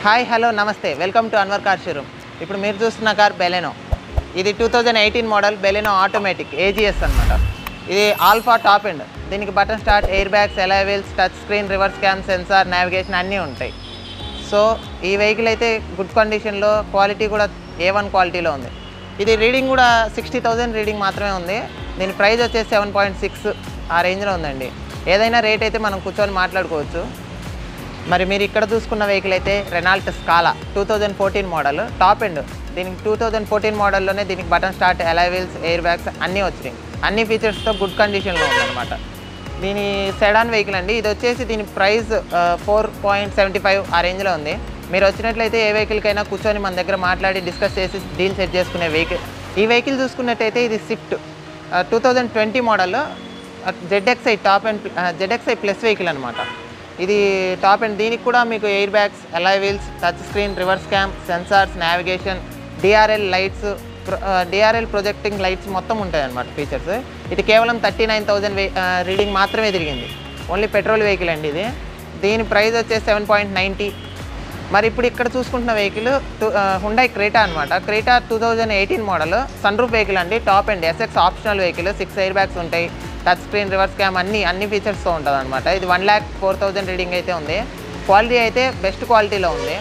Hi hello నమస్తే welcome to Anwar car showroom. ఇప్పుడు మీరు చూస్తున్న కార్ బెలెనో. ఇది 2018 మోడల్ బెలెనో ఆటోమేటిక్ ఏజీఎస్ అనమాట. ఇది ఆల్ఫా టాప్ ఎండ్. దీనికి button start, air bags, alloy wheels, touch screen, reverse cam, sensor, navigation అన్నీ ఉంటాయి. సో ఈ వెహికల్ అయితే గుడ్ కండిషన్లో, క్వాలిటీ కూడా A1 క్వాలిటీలో ఉంది. ఇది రీడింగ్ కూడా 60,000 రీడింగ్ మాత్రమే ఉంది. దీని ప్రైస్ వచ్చేసి 7.6 ఆ రేంజ్లో ఉందండి. ఏదైనా రేట్ అయితే మనం కూర్చొని మాట్లాడుకోవచ్చు. మరి మీరు ఇక్కడ చూసుకున్న వెహికల్ అయితే Renault scallop 2014 model top end. దీనికి 2014 మోడల్లోనే దీనికి button start, alloy wheels, air bags అన్నీ వచ్చినాయి. అన్ని ఫీచర్స్తో గుడ్ కండిషన్లో ఉందన్నమాట. దీని సెడాన్ వెహికల్ అండి. ఇది వచ్చేసి దీని ప్రైస్ 4.75 ఆ రేంజ్లో ఉంది. మీరు వచ్చినట్లయితే ఏ వెహికల్కైనా కూర్చొని మన దగ్గర మాట్లాడి డిస్కస్ చేసి డీల్ సెట్ చేసుకునే వెహికల్. ఈ వెహికల్ చూసుకున్నట్టయితే ఇది Swift 2020 model ZXi top and ZXi plus vehicle అనమాట. ఇది టాప్ అండ్. దీనికి కూడా మీకు air bags, alloy wheels, touch screen, reverse cam, sensors, navigation, DRL lights, DRL projecting lights మొత్తం ఉంటాయి అన్నమాట ఫీచర్స్. ఇది కేవలం 39,000 రీడింగ్ మాత్రమే తిరిగింది. ఓన్లీ పెట్రోల్ వెహికల్ అండి ఇది. దీని ప్రైస్ వచ్చేసి 7.90. మరి ఇప్పుడు ఇక్కడ చూసుకుంటున్న వెహికల్ హుండై క్రేటా అనమాట. Creta 2018 model sun roof vehicle అండి. Top end SX optional vehicle. 6 air bags ఉంటాయి, టచ్ స్క్రీన్, రివర్స్ క్యామ్ అన్ని ఫీచర్స్తో ఉంటుంది అనమాట. ఇది 1,04,000 రీడింగ్ అయితే ఉంది. క్వాలిటీ అయితే బెస్ట్ క్వాలిటీలో ఉంది.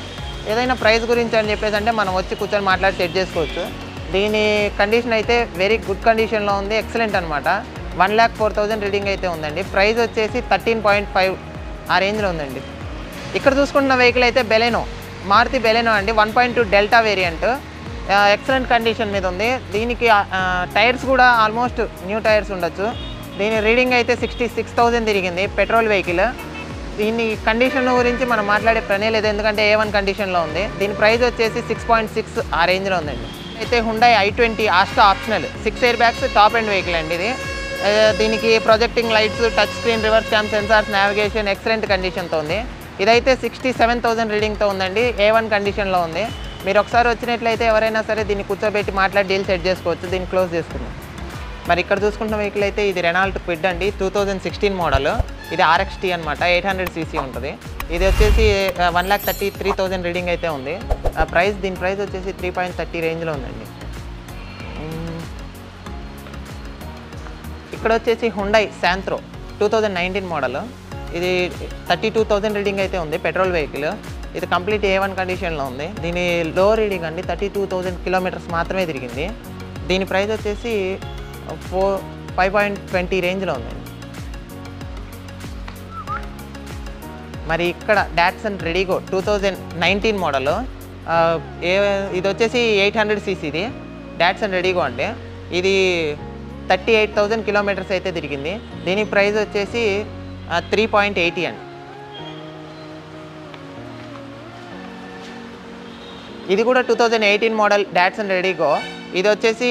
ఏదైనా ప్రైస్ గురించి అని చెప్పేసి అంటే మనం వచ్చి కూర్చొని మాట్లాడి సెట్ చేసుకోవచ్చు. దీని కండిషన్ అయితే వెరీ గుడ్ కండిషన్లో ఉంది, ఎక్సలెంట్ అనమాట. 1,04,000 రీడింగ్ అయితే ఉందండి. ప్రైస్ వచ్చేసి 13.5 ఆ రేంజ్లో ఉందండి. ఇక్కడ చూసుకుంటున్న వెహికల్ అయితే బెలెనో, మారుతి బెలెనో అండి. 1.2 డెల్టా వేరియంట్, ఎక్సలెంట్ కండిషన్ మీద ఉంది. దీనికి టైర్స్ కూడా ఆల్మోస్ట్ న్యూ టైర్స్ ఉండొచ్చు. దీని రీడింగ్ అయితే 66,000 తిరిగింది. Petrol vehicle. దీని కండిషన్ గురించి మనం మాట్లాడే పనే లేదు, ఎందుకంటే A1 కండిషన్లో ఉంది. దీని ప్రైస్ వచ్చేసి 6.6 ఆ రేంజ్లో ఉందండి. అయితే Hyundai i20 Asta optional 6 air bags top end vehicle అండి ఇది. దీనికి projecting lights, touch screen, reverse cam, sensors, navigation excellent కండిషన్తో ఉంది. ఇదైతే 67,000 రీడింగ్తో ఉందండి. A1 కండిషన్లో ఉంది. మీరు ఒకసారి వచ్చినట్లయితే ఎవరైనా సరే దీన్ని కూర్చోబెట్టి మాట్లాడి డీల్ సెట్ చేసుకోవచ్చు. దీన్ని క్లోజ్ చేసుకుందాం. మరి ఇక్కడ చూసుకుంటున్న వెహికల్ అయితే ఇది రెనాల్ట్ క్విడ్ అండి. 2016 మోడల్. ఇది RXT అనమాట. 800cc ఉంటుంది. ఇది వచ్చేసి 1,33,000 రీడింగ్ అయితే ఉంది. దీని ప్రైస్ వచ్చేసి 3.30 రేంజ్లో ఉందండి. ఇక్కడ వచ్చేసి హుండై శాంత్రో 2019 మోడల్. ఇది 32,000 రీడింగ్ అయితే ఉంది. Petrol vehicle. ఇది కంప్లీట్ A1 కండిషన్లో ఉంది. దీని లో రీడింగ్ అండి. 32,000 కిలోమీటర్స్ మాత్రమే తిరిగింది. దీని ప్రైస్ వచ్చేసి 5.20 రేంజ్లో ఉందండి. మరి ఇక్కడ డాట్సన్ రెడీగో 2019 మోడల్. ఇది వచ్చేసి 800cc. ఇది డాట్సన్ రెడీగో అంటే ఇది 38,000 కిలోమీటర్స్ అయితే తిరిగింది. దీని ప్రైస్ వచ్చేసి 3.80 అండి. ఇది కూడా 2018 మోడల్ డాట్సన్ రెడీగో. ఇది వచ్చేసి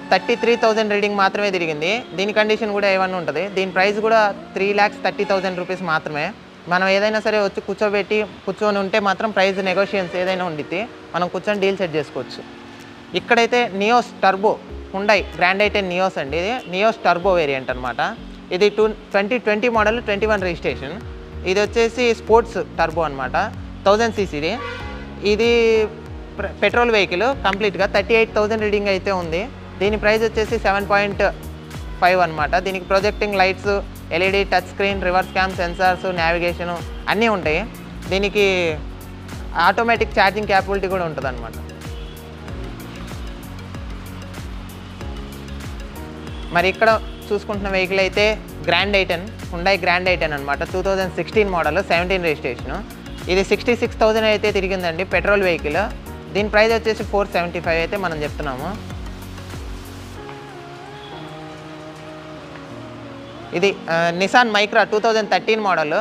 33,000 రీడింగ్ మాత్రమే తిరిగింది. దీని కండిషన్ కూడా A1 ఉంటుంది. దీని ప్రైస్ కూడా 3,30,000 రూపీస్ మాత్రమే. మనం ఏదైనా సరే వచ్చి కూర్చొని ఉంటే మాత్రం ప్రైస్ నెగోషియన్స్ ఏదైనా ఉండిద్ది, మనం కూర్చొని డీల్ సెట్ చేసుకోవచ్చు. ఇక్కడైతే Nios turbo Hyundai Grand i ten Nios అండి. ఇది నియోస్ టర్బో వేరియంట్ అనమాట. ఇది 2020 మోడల్ 21 రిజిస్ట్రేషన్. ఇది వచ్చేసి స్పోర్ట్స్ టర్బో అనమాట. 1000cc. ఇది పెట్రోల్ వెహికల్. కంప్లీట్గా 38,000 రీడింగ్ అయితే ఉంది. దీని ప్రైస్ వచ్చేసి 7.5 అనమాట. దీనికి projecting lights, LED, touch screen, reverse cam, sensors, navigation అన్నీ ఉంటాయి. దీనికి ఆటోమేటిక్ ఛార్జింగ్ క్యాపబిలిటీ కూడా ఉంటుంది అనమాట. మరి ఇక్కడ చూసుకుంటున్న వెహికల్ అయితే Grand I ten, Hyundai Grand I ten అనమాట. 2016 మోడల్ 17 రిజిస్ట్రేషను. ఇది 66,000 అయితే తిరిగిందండి. Petrol vehicle. దీని ప్రైస్ వచ్చేసి 475 అయితే మనం చెప్తున్నాము. ఇది నిసాన్ మైక్రా 2013 మోడల్.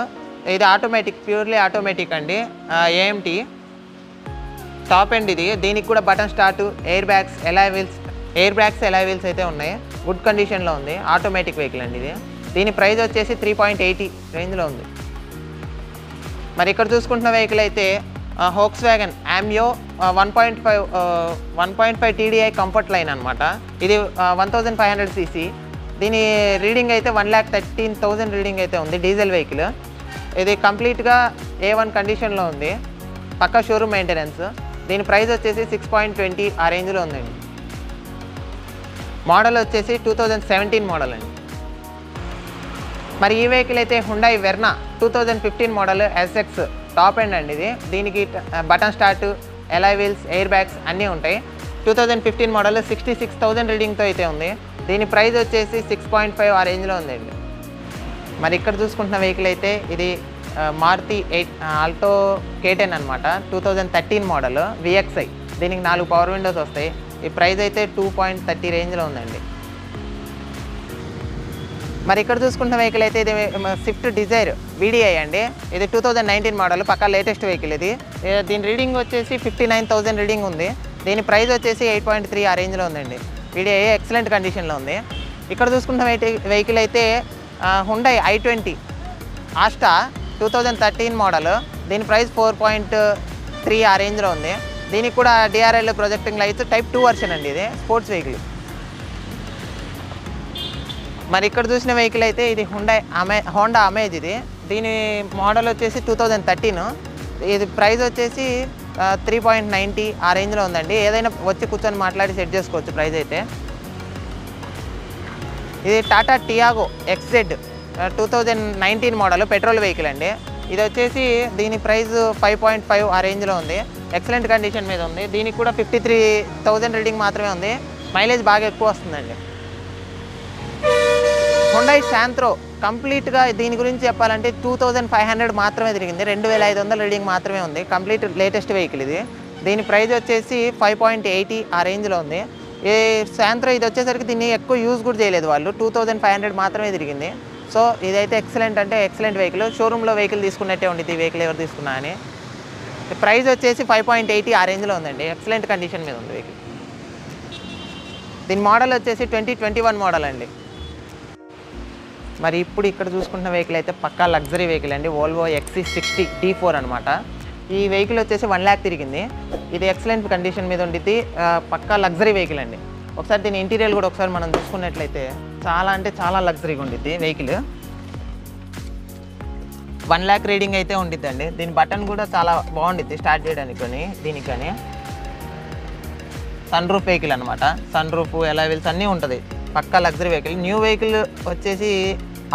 ఇది ఆటోమేటిక్, ప్యూర్లీ ఆటోమేటిక్ అండి. AMT టాప్ ఎండ్ ఇది. దీనికి కూడా button start, air bags, alloy wheels అయితే ఉన్నాయి. గుడ్ కండిషన్లో ఉంది. ఆటోమేటిక్ వెహికల్ అండి ఇది. దీని ప్రైస్ వచ్చేసి 3.80 రేంజ్లో ఉంది. మరి ఇక్కడ చూసుకుంటున్న వెహికల్ అయితే వోక్స్వ్యాగన్ ఆమ్యో 1.5 TDI కంఫర్ట్ లైన్ అనమాట. ఇది 1,500cc. దీని రీడింగ్ అయితే 1,13,000 రీడింగ్ అయితే ఉంది. Diesel vehicle. ఇది కంప్లీట్గా A1 కండిషన్లో ఉంది. పక్కా షోరూమ్ మెయింటెనెన్స్. దీని ప్రైస్ వచ్చేసి 6.20 ఆ రేంజ్లో ఉందండి. మోడల్ వచ్చేసి 2017 మోడల్ అండి. మరి ఈ వెహికల్ అయితే Hyundai Verna 2015 model SX top end అండి ఇది. దీనికి button start, alloy wheels, air bags అన్నీ ఉంటాయి. 2015 మోడల్ 66,000 రీడింగ్తో అయితే ఉంది. దీని ప్రైస్ వచ్చేసి 6.5 ఆ రేంజ్లో ఉందండి. మరి ఇక్కడ చూసుకుంటున్న వెహికల్ అయితే ఇది మారుతి ఆల్టో K10 అనమాట. 2013 మోడల్ VXI. దీనికి 4 పవర్ విండోస్ వస్తాయి. ఈ ప్రైస్ అయితే 2.30 రేంజ్లో ఉందండి. మరి ఇక్కడ చూసుకుంటున్న వెహికల్ అయితే ఇది స్విఫ్ట్ డిజైర్ VDI అండి. ఇది 2019 మోడల్, పక్కా లేటెస్ట్ వెహికల్ ఇది. దీని రీడింగ్ వచ్చేసి 59,000 రీడింగ్ ఉంది. దీని ప్రైస్ వచ్చేసి 8.3 ఆ రేంజ్లో ఉందండి. VDI ఎక్సలెంట్ కండిషన్లో ఉంది. ఇక్కడ చూసుకుంటున్న వెహికల్ అయితే హుండాయ్ i20 ఆస్టా 2013 మోడల్. దీని ప్రైస్ 4.3 ఆ రేంజ్లో ఉంది. దీనికి కూడా DRL projecting lights type 2 version అండి. ఇది స్పోర్ట్స్ వెహికల్. మరి ఇక్కడ చూసిన వెహికల్ అయితే ఇది హోండా అమేజ్ ఇది. దీని మోడల్ వచ్చేసి 2013. ఇది ప్రైస్ వచ్చేసి 3.90 ఆ రేంజ్లో ఉందండి. ఏదైనా వచ్చి కూర్చొని మాట్లాడి సెట్ చేసుకోవచ్చు ప్రైస్ అయితే. ఇది Tata Tiago XZ 2019 model petrol vehicle అండి. ఇది వచ్చేసి దీని ప్రైస్ 5.5 ఆ రేంజ్లో ఉంది. ఎక్సలెంట్ కండిషన్ మీద ఉంది. దీనికి కూడా 53,000 రీడింగ్ మాత్రమే ఉంది. మైలేజ్ బాగా ఎక్కువ వస్తుందండి. హుండాయ్ శాంత్రో కంప్లీట్గా దీని గురించి చెప్పాలంటే 2500 మాత్రమే తిరిగింది. 2500 రీడింగ్ మాత్రమే ఉంది. కంప్లీట్ లేటెస్ట్ వెహికల్ ఇది. దీని ప్రైస్ వచ్చేసి 5.80 ఆ రేంజ్లో ఉంది. ఈ శాంత్రో ఇది వచ్చేసరికి దీన్ని ఎక్కువ యూజ్ కూడా చేయలేదు వాళ్ళు. 2500 మాత్రమే తిరిగింది. సో ఇదైతే ఎక్సలెంట్ అంటే ఎక్సలెంట్ వెహికల్. షోరూంలో వెహికల్ తీసుకున్నట్టే ఉండేది. ఈ వెహికల్ ఎవరు తీసుకున్నా అని. ప్రైస్ వచ్చేసి 5.80 ఆ రేంజ్లో ఉందండి. ఎక్సలెంట్ కండిషన్ మీద ఉంది వెహికల్. దీని మోడల్ వచ్చేసి 2021 మోడల్ అండి. మరి ఇప్పుడు ఇక్కడ చూసుకుంటున్న వెహికల్ అయితే పక్కా లగ్జరీ వెహికల్ అండి. వోల్వో XC60 T4 అనమాట. ఈ వెహికల్ వచ్చేసి 1 lakh తిరిగింది. ఇది ఎక్సలెంట్ కండిషన్ మీద ఉండిద్ది. పక్కా లగ్జరీ వెహికల్ అండి. ఒకసారి దీని ఇంటీరియర్ కూడా ఒకసారి మనం చూసుకున్నట్లయితే చాలా అంటే చాలా లగ్జరీగా ఉండిద్ది వెహికల్. 1 lakh రీడింగ్ అయితే ఉండిద్దండి. దీని బటన్ కూడా చాలా బాగుండిద్ది స్టార్ట్ చేయడానికి. దీనికని సన్ రూఫ్ వెహికల్ అనమాట. సన్ రూఫ్, ఎలాయ్ వీల్స్ అన్నీ ఉంటుంది. పక్కా లగ్జరీ వెహికల్. న్యూ వెహికల్ వచ్చేసి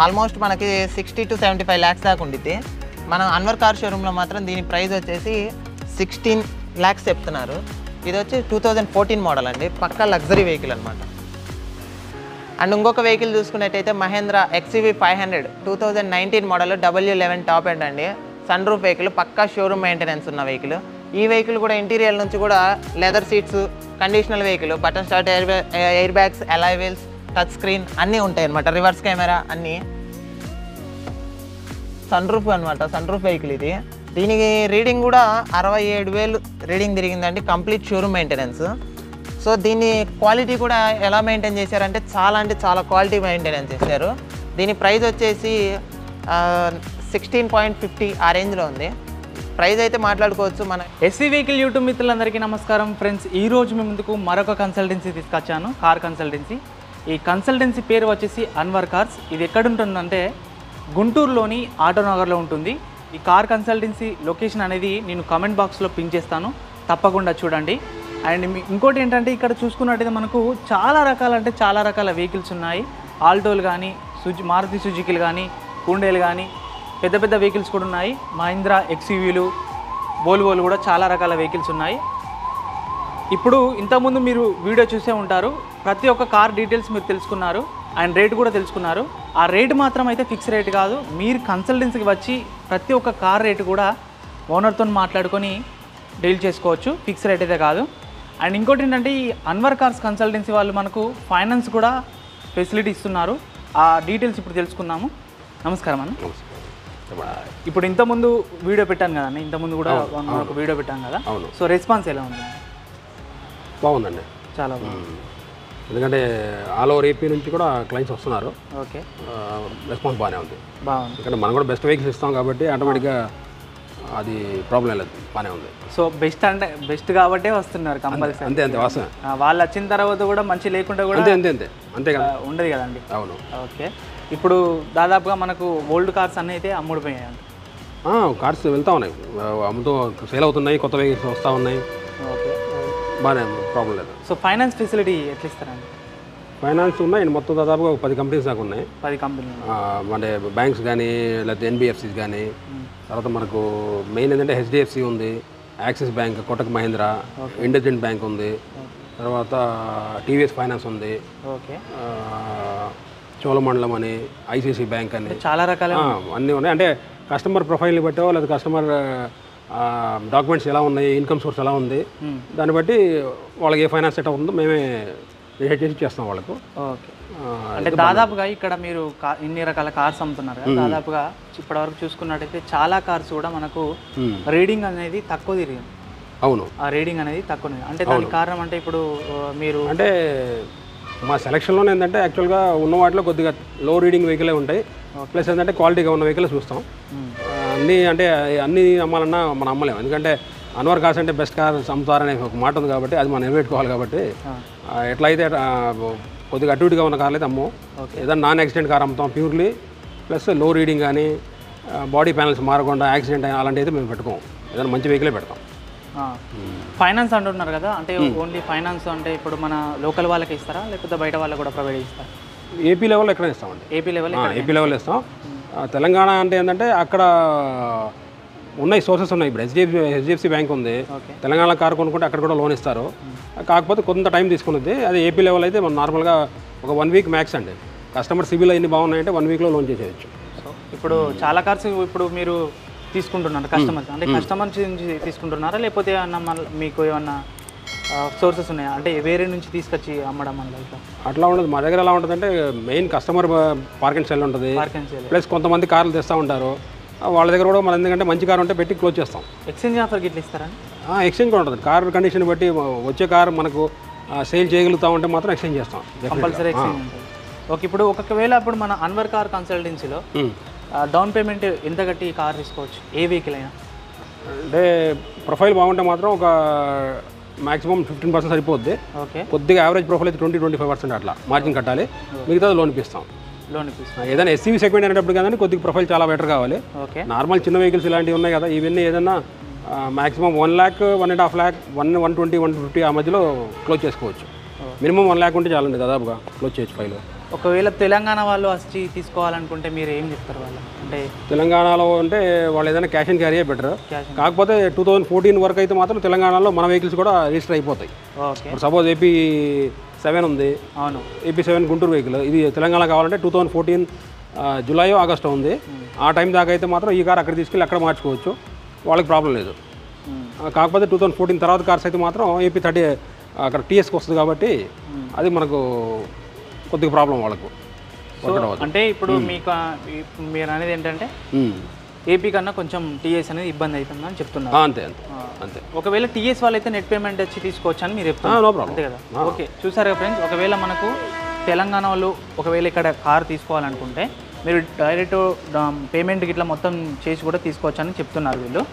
ఆల్మోస్ట్ మనకి 60 to 75 lakhs దాకా ఉండిద్ది. మన అన్వర్ కార్ షోరూంలో మాత్రం దీని ప్రైస్ వచ్చేసి 16 lakhs చెప్తున్నారు. ఇది వచ్చి 2014 మోడల్ అండి. పక్కా లగ్జరీ వెహికల్ అనమాట. అండ్ ఇంకొక వెహికల్ చూసుకున్నట్టయితే Mahindra XUV 500 2019 model W11 top end అండి. సన్ రూఫ్ వెహికల్, పక్కా షోరూమ్ మెయింటెనెన్స్ ఉన్న వెహికల్. ఈ వెహికల్ కూడా ఇంటీరియర్ నుంచి కూడా leather seats, conditional vehicle, button start, air bags, alloy wheels, touch screen అన్నీ ఉంటాయి అనమాట. రివర్స్ కెమెరా అన్నీ. సన్ రూఫ్ అనమాట. సన్ రూఫ్ వెహికల్ ఇది. దీనికి రీడింగ్ కూడా 67,000 రీడింగ్ తిరిగిందండి. Complete showroom maintenance. సో దీని క్వాలిటీ కూడా ఎలా మెయింటైన్ చేశారంటే చాలా అంటే చాలా క్వాలిటీ మెయింటెనెన్స్ చేశారు. దీని ప్రైస్ వచ్చేసి 16.50 ఆ రేంజ్లో ఉంది. ప్రైస్ అయితే మాట్లాడుకోవచ్చు. మన ఎస్సీ వెహికల్ యూట్యూబ్ మిత్రులందరికీ నమస్కారం ఫ్రెండ్స్. ఈరోజు మీ ముందుకు మరొక కన్సల్టెన్సీ తీసుకొచ్చాను, కార్ కన్సల్టెన్సీ. ఈ కన్సల్టెన్సీ పేరు వచ్చేసి అన్వర్ కార్స్. ఇది ఎక్కడుంటుందంటే గుంటూరులోని ఆటోనగర్లో ఉంటుంది. ఈ కార్ కన్సల్టెన్సీ లొకేషన్ అనేది నేను కామెంట్ బాక్స్లో పిన్ చేస్తాను, తప్పకుండా చూడండి. అండ్ ఇంకోటి ఏంటంటే ఇక్కడ చూసుకున్నట్టయితే మనకు చాలా రకాల వెహికల్స్ ఉన్నాయి. ఆల్టోలు కానీ, మారుతి సుజుకీలు కానీ, హుండైలు కానీ, పెద్ద పెద్ద వెహికల్స్ కూడా ఉన్నాయి. మహీంద్రా XUVలు, వోల్వోలు కూడా చాలా రకాల వెహికల్స్ ఉన్నాయి. ఇప్పుడు ఇంతకుముందు మీరు వీడియో చూసే ఉంటారు. ప్రతి ఒక్క కార్ డీటెయిల్స్ మీరు తెలుసుకున్నారు అండ్ రేట్ కూడా తెలుసుకున్నారు. ఆ రేటు మాత్రం అయితే ఫిక్స్ రేట్ కాదు. మీరు కన్సల్టెన్సీకి వచ్చి ప్రతి ఒక్క కార్ రేటు కూడా ఓనర్తో మాట్లాడుకొని డీల్ చేసుకోవచ్చు, ఫిక్స్ రేట్ అయితే కాదు. అండ్ ఇంకోటి ఏంటంటే ఈ అన్వర్ కార్స్ కన్సల్టెన్సీ వాళ్ళు మనకు ఫైనాన్స్ కూడా ఫెసిలిటీ ఇస్తున్నారు. ఆ డీటెయిల్స్ ఇప్పుడు తెలుసుకుందాము. నమస్కారం అన్న. ఇప్పుడు ఇంతకుముందు వీడియో పెట్టాను కదండి, ఇంతకుముందు కూడా ఒక వీడియో పెట్టాను కదా. సో రెస్పాన్స్ ఎలా ఉంది? బాగుందండి, చాలా బాగుంది. ఎందుకంటే ఆల్ ఓవర్ ఏపీ నుంచి కూడా క్లయింట్స్ వస్తున్నారు. ఓకే, రెస్పాన్స్ బాగానే ఉంది. బాగుంది. ఎందుకంటే మనం కూడా బెస్ట్ వెహికల్స్ ఇస్తాం కాబట్టి ఆటోమేటిక్గా అది ప్రాబ్లం లేదు, బాగానే ఉంది. సో బెస్ట్ అంటే బెస్ట్ కాబట్టే వస్తున్నారు కంపల్సరీ. అంతే అంతే వాస్తవం. వాళ్ళు వచ్చిన తర్వాత కూడా మంచి లేకుండా కూడా అంతే కదా ఉండదు కదండి. అవును. ఓకే, ఇప్పుడు దాదాపుగా మనకు ఓల్డ్ కార్స్ అన్నీ అయితే అమ్ముడిపోయాయి. కార్స్ వెళ్తూ ఉన్నాయి, అమ్ముతూ సేల్ అవుతున్నాయి, కొత్త వెహికల్స్ వస్తూ ఉన్నాయి. ఓకే, బాగానే ప్రాబ్లం లేదు. సో ఫైనాన్స్ ఫెసిలిటీ ఎట్లా ఇస్తారండి? ఫైనాన్స్ ఉన్నాయి, మొత్తం దాదాపుగా 10 కంపెనీస్ దాకా ఉన్నాయి. 10 కంపెనీలు అంటే బ్యాంక్స్ కానీ లేకపోతే ఎన్బిఎఫ్సిస్ కానీ, తర్వాత మనకు మెయిన్ ఏంటంటే హెచ్డిఎఫ్సి ఉంది, axis bank, Kotak Mahindra, IndusInd bank ఉంది, తర్వాత టీవీఎస్ ఫైనాన్స్ ఉంది, ఓకే, చోళమండలం అని, ఐసిఐసి బ్యాంక్ అని, చాలా రకాల అన్నీ ఉన్నాయి. అంటే కస్టమర్ ప్రొఫైల్ని బట్టో లేదా కస్టమర్ డాక్యుమెంట్స్ ఎలా ఉన్నాయి, ఇన్కమ్ సోర్స్ ఎలా ఉంది, దాన్ని బట్టి వాళ్ళకి ఏ ఫైనాన్స్ సెట్ అవుతుందో మేమే డిసైడ్ చేసి చేస్తాం వాళ్ళకు. ఓకే, అంటే దాదాపుగా ఇక్కడ మీరు ఇన్ని రకాల కార్స్ అమ్ముతున్నారు కదా, దాదాపుగా ఇప్పటివరకు చూసుకున్నట్టయితే చాలా కార్స్ కూడా మనకు రీడింగ్ అనేది తక్కువ తిరిగింది. అవును, ఆ రీడింగ్ అనేది తక్కువ. అంటే దానికి కారణం అంటే ఇప్పుడు మీరు అంటే మా సెలక్షన్లోనే ఏంటంటే యాక్చువల్గా ఉన్న వాటిలో కొద్దిగా లో రీడింగ్ వెహికలే ఉంటాయి, ప్లస్ ఏంటంటే క్వాలిటీగా ఉన్న వెహికల్ చూస్తాం. అన్నీ అమ్మాలన్నా మనం అమ్మలేము, ఎందుకంటే అన్వర్ కార్స్ అంటే బెస్ట్ కార్స్ అమ్ముతారనే ఒక మాట ఉంది కాబట్టి అది మనం నిలబెట్టుకోవాలి. కాబట్టి ఎట్లయితే కొద్దిగా అటు ఇటుగా ఉన్న కార్లు అయితే అమ్మో, ఏదైనా నాన్ యాక్సిడెంట్ కార్ అమ్ముతాం ప్యూర్లీ, ప్లస్ లో రీడింగ్ కానీ బాడీ ప్యానల్స్ మారకుండా యాక్సిడెంట్ అలాంటి అయితే మేము పెట్టుకోం, ఏదైనా మంచి వెహికలే పెడతాం. ఫైనాన్స్ అంటున్నారు కదా, అంటే ఓన్లీ ఫైనాన్స్ అంటే ఇప్పుడు మన లోకల్ వాళ్ళకి ఇస్తారా లేకపోతే బయట వాళ్ళకి కూడా ప్రొవైడ్ చేస్తారా? ఏపీ లెవెల్లో ఎక్కడ ఇస్తామండి, ఏపీ లెవెల్ ఇస్తాం. తెలంగాణ అంటే ఏంటంటే అక్కడ ఉన్నాయి సోర్సెస్ ఉన్నాయి. ఇప్పుడు హెచ్డిఎఫ్సి బ్యాంక్ ఉంది, తెలంగాణ కారు కొనుక్కుంటే అక్కడ కూడా లోన్ ఇస్తారు, కాకపోతే కొంత టైం తీసుకున్నది. అది ఏపీ లెవెల్ అయితే మనం నార్మల్గా ఒక 1 వీక్ మ్యాక్స్ అండి. కస్టమర్ సిబిల్ ఎన్ని బాగున్నాయంటే 1 వీక్లో లోన్ చేసేయచ్చు. సో ఇప్పుడు చాలా కార్స్ ఇప్పుడు మీరు తీసుకుంటున్నారు కస్టమర్స్, అంటే కస్టమర్స్ నుంచి తీసుకుంటున్నారా లేకపోతే ఏమన్నా మీకు ఏమన్నా సోర్సెస్ ఉన్నాయా, అంటే వేరే నుంచి తీసుకొచ్చి అమ్మడం వల్ల అట్లా ఉండదు. మా దగ్గర ఎలా ఉంటుందంటే main customer park and cell ఉంటుంది, ప్లస్ కొంతమంది కార్లు తెస్తూ ఉంటారు, వాళ్ళ దగ్గర కూడా మనం ఎందుకంటే మంచి కార్ ఉంటే పెట్టి క్లోజ్ చేస్తాం. ఎక్స్చేంజ్ ఆఫర్ గిట్లా ఇస్తారా? ఎక్స్చేంజ్ కూడా ఉంటుంది, కార్ కండిషన్ బట్టి వచ్చే కార్ మనకు సేల్ చేయగలుగుతా ఉంటే మాత్రం ఎక్స్చేంజ్ చేస్తాం, కంపల్సరీ ఎక్స్చేంజ్ ఉంటుంది. ఓకే, ఇప్పుడు ఒకవేళ అప్పుడు మన అన్వర్ కార్ కన్సల్టెన్సీలో డౌన్ పేమెంట్ ఎంత కట్టి కార్ తీసుకోవచ్చు ఏ వెహికల్ అయినా? అంటే ప్రొఫైల్ బాగుంటే మాత్రం ఒక మాక్సిమం 15% సరిపోద్ది. ఓకే, కొద్దిగా యావరేజ్ ప్రొఫైల్ అయితే 20-25% అట్లా మార్జిన్ కట్టాలి, మిగతాది లోన్ ఇప్పిస్తాం. ఏదైనా ఎస్సీవీ సెగ్మెంట్ అనేటప్పుడు కానీ కొద్దిగా ప్రొఫైల్ చాలా బెటర్ కావాలి. నార్మల్ చిన్న వెహికల్స్ ఇలాంటివి ఉన్నాయి కదా, ఇవన్నీ ఏదైనా మాక్సిమం 1 lakh, 1.5 lakh, 120, 150 ఆ మధ్యలో క్లోజ్ చేసుకోవచ్చు. మినిమం 1 lakh ఉంటే చాలండి, దాదాపుగా క్లోజ్ చేయొచ్చు ఫైల్. ఒకవేళ తెలంగాణ వాళ్ళు వచ్చి తీసుకోవాలనుకుంటే మీరు ఏం చెప్తారు వాళ్ళు? అంటే తెలంగాణలో అంటే వాళ్ళు ఏదైనా క్యాష్ అండ్ క్యారీయే బెటర్. కాకపోతే 2014 వరకు అయితే మాత్రం తెలంగాణలో మన వెహికల్స్ కూడా రిజిస్టర్ అయిపోతాయి. సపోజ్ ఏపీ 7 ఉంది, అవును, ఏపీ 7 గుంటూరు వెహికల్, ఇది తెలంగాణ కావాలంటే 2014 జూలై ఆగస్టు ఉంది. ఆ టైం దాకా అయితే మాత్రం ఈ కార్ అక్కడ తీసుకెళ్ళి అక్కడ మార్చుకోవచ్చు, వాళ్ళకి ప్రాబ్లం లేదు. కాకపోతే 2014 తర్వాత కార్స్ అయితే మాత్రం ఏపీ 30 అక్కడ టీఎస్కి వస్తుంది కాబట్టి అది మనకు కొద్దిగా ప్రాబ్లం వాళ్ళకు. అంటే ఇప్పుడు మీకు మీరు అనేది ఏంటంటే ఏపీ కన్నా కొంచెం టీఎస్ అనేది ఇబ్బంది అవుతుందని చెప్తున్నారు. అంతే అంతే అంతే. ఒకవేళ టీఎస్ వాళ్ళు అయితే నెట్ పేమెంట్ వచ్చి తీసుకోవచ్చు అని మీరు చెప్తున్నారు. నో ప్రాబ్లం, అంతే కదా? ఓకే, చూసారు కదా ఫ్రెండ్స్, ఒకవేళ మనకు తెలంగాణ వాళ్ళు ఒకవేళ ఇక్కడ కార్ తీసుకోవాలనుకుంటే మీరు డైరెక్ట్ పేమెంట్ ఇట్లా మొత్తం చేసి కూడా తీసుకోవచ్చు అని చెప్తున్నారు వీళ్ళు.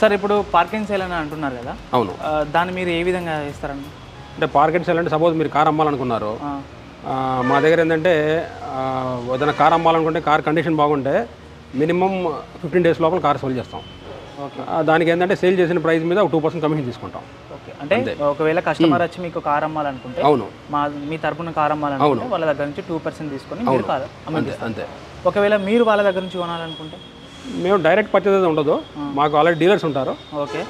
సార్, ఇప్పుడు పార్కింగ్ సేల్ అని అంటున్నారు కదా, అవును, దాన్ని మీరు ఏ విధంగా ఇస్తారండి? అంటే పార్కింగ్ సేల్ అంటే సపోజ్ మీరు కార్ అమ్మాలనుకున్నారు, మా దగ్గర ఏంటంటే ఏదైనా కార్ అమ్మాలనుకుంటే కార్ కండిషన్ బాగుంటే మినిమం 15 days లోపల కార్ సేల్ చేస్తాం. దానికి ఏంటంటే సేల్ చేసిన ప్రైస్ మీద 2% కమిషన్ తీసుకుంటాం. ఓకే, అంటే ఒకవేళ కస్టమర్ వచ్చి మీకు కార్ అమ్మాలనుకుంటే, అవును, మీ తరపున కార్ అమ్మాలనుకుంటే వాళ్ళ దగ్గర నుంచి 2% తీసుకొని మీరు కార్ అంతే అంతే. ఒకవేళ మీరు వాళ్ళ దగ్గర నుంచి కొనాలనుకుంటే మేము డైరెక్ట్ పర్చేజ్ ఉండదు, మాకు ఆల్రెడీ డీలర్స్ ఉంటారు. ఓకే,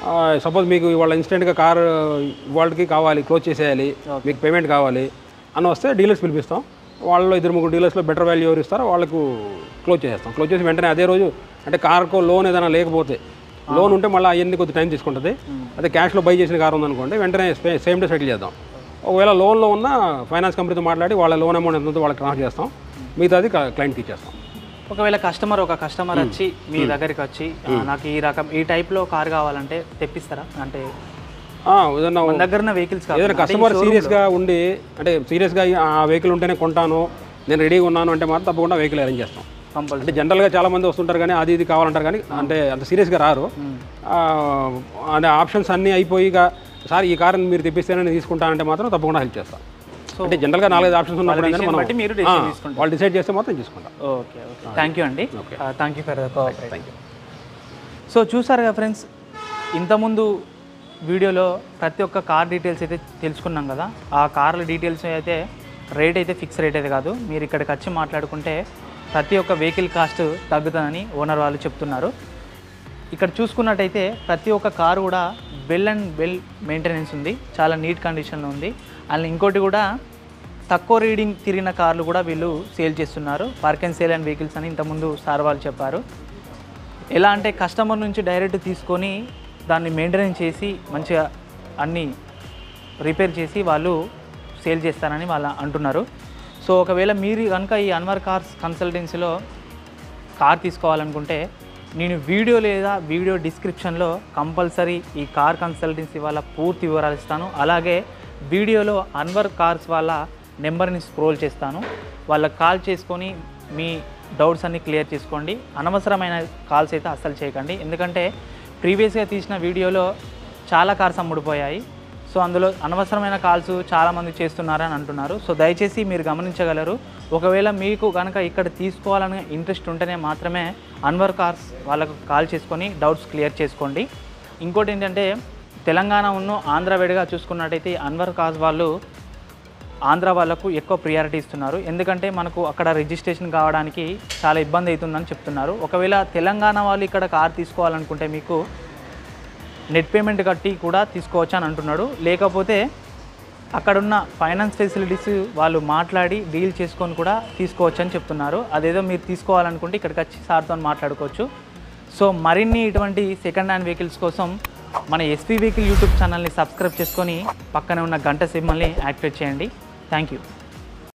సపోజ్ మీకు ఇవాళ ఇన్స్టెంట్గా కార్ ఇవాళకి కావాలి, క్లోజ్ చేసేయాలి, మీకు పేమెంట్ కావాలి అని వస్తే డీలర్స్ పిలిపిస్తాం. వాళ్ళు 2-3 డీలర్స్లో బెటర్ వాల్యూ ఎవరు ఇస్తారో వాళ్ళకు క్లోజ్ చేసేస్తాం. క్లోజ్ చేసి వెంటనే అదే రోజు, అంటే కార్కు లోన్ ఏదైనా లేకపోతే, లోన్ ఉంటే మళ్ళీ అవన్నీ కొద్ది టైం తీసుకుంటుంది. అదే క్యాష్లో బై చేసిన కార్ ఉందనుకోండి వెంటనే సేమ్ డే సెటిల్ చేద్దాం. ఒకవేళ లోన్లో ఉన్న ఫైనాన్స్ కంపెనీతో మాట్లాడి వాళ్ళ లోన్ అమౌంట్ ఎంత ఉందో వాళ్ళకి ట్రాన్స్ఫర్ చేస్తాం, మిగతాది క్లయింట్కి ఇచ్చేస్తాం. ఒకవేళ ఒక కస్టమర్ వచ్చి మీ దగ్గరికి వచ్చి నాకు ఈ టైప్లో కార్ కావాలంటే తెప్పిస్తారా? అంటే ఏదైనా దగ్గర వెహికల్స్ ఏదైనా కస్టమర్ సీరియస్గా ఉండి, అంటే సీరియస్గా ఆ వెహికల్ ఉంటేనే కొంటాను, నేను రెడీగా ఉన్నాను అంటే మాత్రం తప్పకుండా వెహికల్ అరేంజ్ చేస్తాం. అంటే జనరల్గా చాలా మంది వస్తుంటారు కానీ అది ఇది కావాలంటారు కానీ అంటే అంత సీరియస్గా రారు. అంటే ఆప్షన్స్ అన్నీ అయిపోయి సార్ ఈ కార్ మీరు తెప్పిస్తేనే నేను తీసుకుంటానంటే మాత్రం తప్పకుండా హెల్ప్ చేస్తాం. అంటే జనరల్గా 4-5 ఆప్షన్స్ ఉన్నప్పుడు వాళ్ళు డిసైడ్ చేస్తే మాత్రం తీసుకుంటాం. ఓకే, థ్యాంక్ యూ అండి, thank you for the cooperation. Thank you. So చూసారుగా ఫ్రెండ్స్, ఇంతకుముందు వీడియోలో ప్రతి ఒక్క కార్ డీటెయిల్స్ అయితే తెలుసుకున్నాం కదా. ఆ కార్ల డీటెయిల్స్ అయితే రేట్ అయితే ఫిక్స్ రేట్ అయితే కాదు, మీరు ఇక్కడికి వచ్చి మాట్లాడుకుంటే ప్రతి ఒక్క వెహికల్ కాస్ట్ తగ్గుతుందని ఓనర్ వాళ్ళు చెప్తున్నారు. ఇక్కడ చూసుకున్నట్టయితే ప్రతి ఒక్క కారు కూడా వెల్ మెయింటెనెన్స్ ఉంది, చాలా నీట్ కండిషన్లో ఉంది. అండ్ ఇంకోటి కూడా తక్కువ రీడింగ్ తిరిగిన కార్లు కూడా వీళ్ళు సేల్ చేస్తున్నారు. Park and sale and vehicles అని ఇంతకుముందు సార్ వాళ్ళు చెప్పారు. ఎలా అంటే కస్టమర్ నుంచి డైరెక్ట్ తీసుకొని దాన్ని మెయింటెనెన్స్ చేసి మంచిగా అన్నీ రిపేర్ చేసి వాళ్ళు సేల్ చేస్తారని వాళ్ళు అంటున్నారు. సో ఒకవేళ మీరు కనుక ఈ అన్వర్ కార్స్ కన్సల్టెన్సీలో కార్ తీసుకోవాలనుకుంటే నేను వీడియో లేదా వీడియో డిస్క్రిప్షన్లో కంపల్సరీ ఈ కార్ కన్సల్టెన్సీ వాళ్ళ పూర్తి వివరాలు ఇస్తాను. అలాగే వీడియోలో అన్వర్ కార్స్ వాళ్ళ నెంబర్ని స్క్రోల్ చేస్తాను. వాళ్ళకి కాల్ చేసుకొని మీ డౌట్స్ అన్నీ క్లియర్ చేసుకోండి. అనవసరమైన కాల్స్ అయితే అస్సలు చేయకండి, ఎందుకంటే ప్రీవియస్గా తీసిన వీడియోలో చాలా కార్స్ అమ్ముడిపోయాయి. సో అందులో అనవసరమైన కాల్స్ చాలామంది చేస్తున్నారని అంటున్నారు. సో దయచేసి మీరు గమనించగలరు. ఒకవేళ మీకు కనుక ఇక్కడ తీసుకోవాలని ఇంట్రెస్ట్ ఉంటేనే మాత్రమే అన్వర్ కార్స్ వాళ్ళకు కాల్ చేసుకొని డౌట్స్ క్లియర్ చేసుకోండి. ఇంకోటి ఏంటంటే తెలంగాణ ఉన్న ఆంధ్ర వేడిగా చూసుకున్నట్టయితే అన్వర్ కార్స్ వాళ్ళు ఆంధ్ర వాళ్ళకు ఎక్కువ ప్రియారిటీ ఇస్తున్నారు. ఎందుకంటే మనకు అక్కడ రిజిస్ట్రేషన్ కావడానికి చాలా ఇబ్బంది అవుతుందని చెప్తున్నారు. ఒకవేళ తెలంగాణ వాళ్ళు ఇక్కడ కార్ తీసుకోవాలనుకుంటే మీకు నెట్ పేమెంట్ కట్టి కూడా తీసుకోవచ్చు అని అంటున్నాడు. లేకపోతే అక్కడున్న ఫైనాన్స్ ఫెసిలిటీస్ వాళ్ళు మాట్లాడి డీల్ చేసుకొని కూడా తీసుకోవచ్చు అని చెప్తున్నారు. అదేదో మీరు తీసుకోవాలనుకుంటే ఇక్కడికి వచ్చి సార్తో మాట్లాడుకోవచ్చు. సో మరిన్ని ఇటువంటి సెకండ్ హ్యాండ్ వెహికల్స్ కోసం మన ఎస్పీ వెహికల్ యూట్యూబ్ ఛానల్ని సబ్స్క్రైబ్ చేసుకొని పక్కనే ఉన్న గంట సింబల్ని యాక్టివేట్ చేయండి. Thank you.